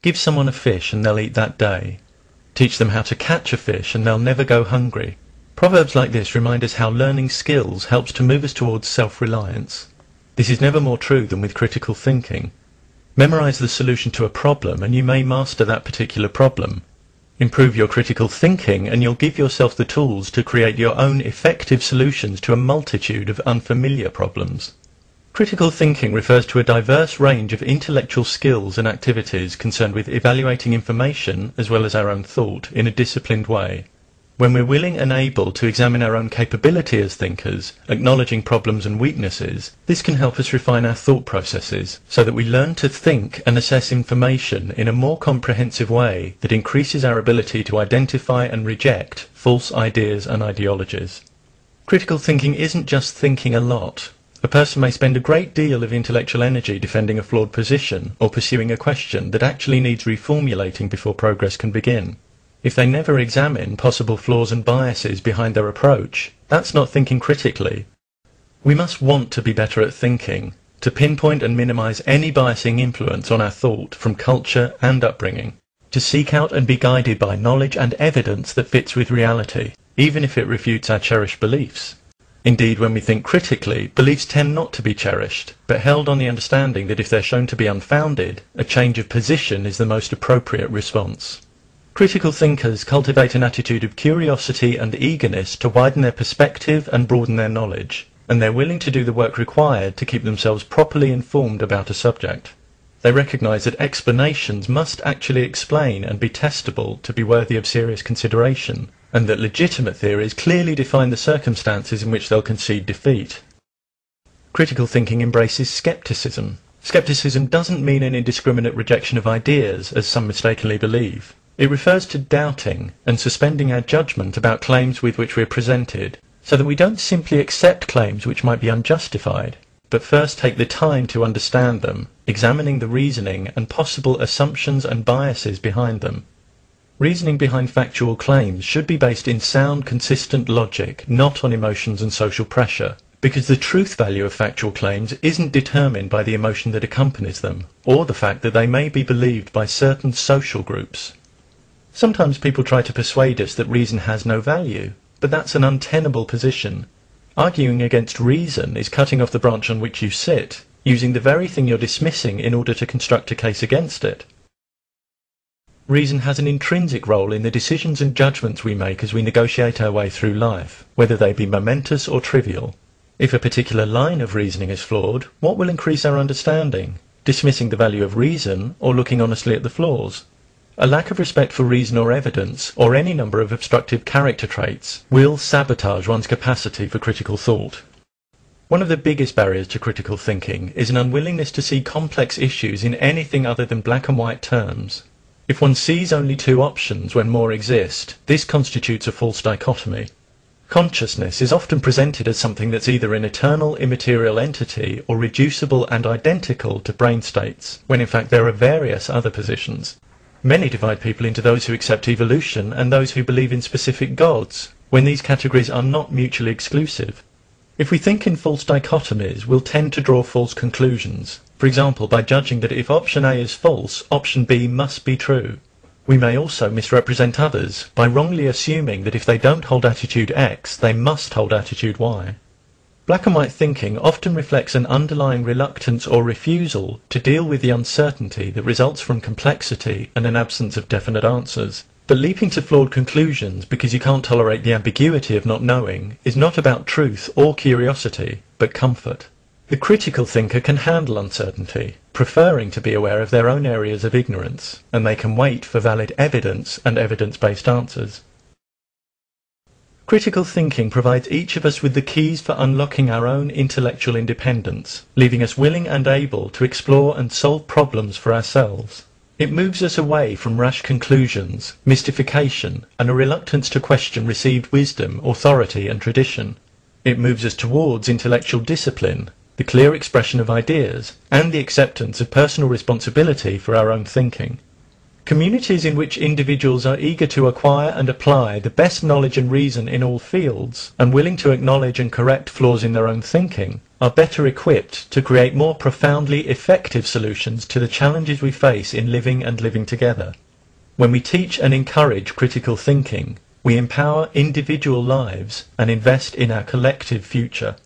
Give someone a fish and they'll eat that day. Teach them how to catch a fish and they'll never go hungry. Proverbs like this remind us how learning skills helps to move us towards self-reliance. This is never more true than with critical thinking. Memorize the solution to a problem and you may master that particular problem. Improve your critical thinking and you'll give yourself the tools to create your own effective solutions to a multitude of unfamiliar problems. Critical thinking refers to a diverse range of intellectual skills and activities concerned with evaluating information as well as our own thought in a disciplined way. When we're willing and able to examine our own capability as thinkers, acknowledging problems and weaknesses, this can help us refine our thought processes so that we learn to think and assess information in a more comprehensive way that increases our ability to identify and reject false ideas and ideologies. Critical thinking isn't just thinking a lot. A person may spend a great deal of intellectual energy defending a flawed position or pursuing a question that actually needs reformulating before progress can begin. If they never examine possible flaws and biases behind their approach, that's not thinking critically. We must want to be better at thinking, to pinpoint and minimize any biasing influence on our thought from culture and upbringing, to seek out and be guided by knowledge and evidence that fits with reality, even if it refutes our cherished beliefs. Indeed, when we think critically, beliefs tend not to be cherished, but held on the understanding that if they're shown to be unfounded, a change of position is the most appropriate response. Critical thinkers cultivate an attitude of curiosity and eagerness to widen their perspective and broaden their knowledge, and they're willing to do the work required to keep themselves properly informed about a subject. They recognize that explanations must actually explain and be testable to be worthy of serious consideration, and that legitimate theories clearly define the circumstances in which they'll concede defeat. Critical thinking embraces skepticism. Skepticism doesn't mean an indiscriminate rejection of ideas, as some mistakenly believe. It refers to doubting and suspending our judgment about claims with which we are presented, so that we don't simply accept claims which might be unjustified, but first take the time to understand them, examining the reasoning and possible assumptions and biases behind them. Reasoning behind factual claims should be based in sound, consistent logic, not on emotions and social pressure, because the truth value of factual claims isn't determined by the emotion that accompanies them, or the fact that they may be believed by certain social groups. Sometimes people try to persuade us that reason has no value, but that's an untenable position. Arguing against reason is cutting off the branch on which you sit, using the very thing you're dismissing in order to construct a case against it. Reason has an intrinsic role in the decisions and judgments we make as we negotiate our way through life, whether they be momentous or trivial. If a particular line of reasoning is flawed, what will increase our understanding? Dismissing the value of reason or looking honestly at the flaws? A lack of respect for reason or evidence, or any number of obstructive character traits, will sabotage one's capacity for critical thought. One of the biggest barriers to critical thinking is an unwillingness to see complex issues in anything other than black and white terms. If one sees only two options when more exist, this constitutes a false dichotomy. Consciousness is often presented as something that's either an eternal immaterial entity or reducible and identical to brain states, when in fact there are various other positions. Many divide people into those who accept evolution and those who believe in specific gods, when these categories are not mutually exclusive. If we think in false dichotomies, we'll tend to draw false conclusions. For example, by judging that if option A is false, option B must be true. We may also misrepresent others by wrongly assuming that if they don't hold attitude X, they must hold attitude Y. Black and white thinking often reflects an underlying reluctance or refusal to deal with the uncertainty that results from complexity and an absence of definite answers. But leaping to flawed conclusions because you can't tolerate the ambiguity of not knowing is not about truth or curiosity, but comfort. The critical thinker can handle uncertainty, preferring to be aware of their own areas of ignorance, and they can wait for valid evidence and evidence-based answers. Critical thinking provides each of us with the keys for unlocking our own intellectual independence, leaving us willing and able to explore and solve problems for ourselves. It moves us away from rash conclusions, mystification, and a reluctance to question received wisdom, authority, and tradition. It moves us towards intellectual discipline, the clear expression of ideas, and the acceptance of personal responsibility for our own thinking. Communities in which individuals are eager to acquire and apply the best knowledge and reason in all fields, and willing to acknowledge and correct flaws in their own thinking, are better equipped to create more profoundly effective solutions to the challenges we face in living and living together. When we teach and encourage critical thinking, we empower individual lives and invest in our collective future.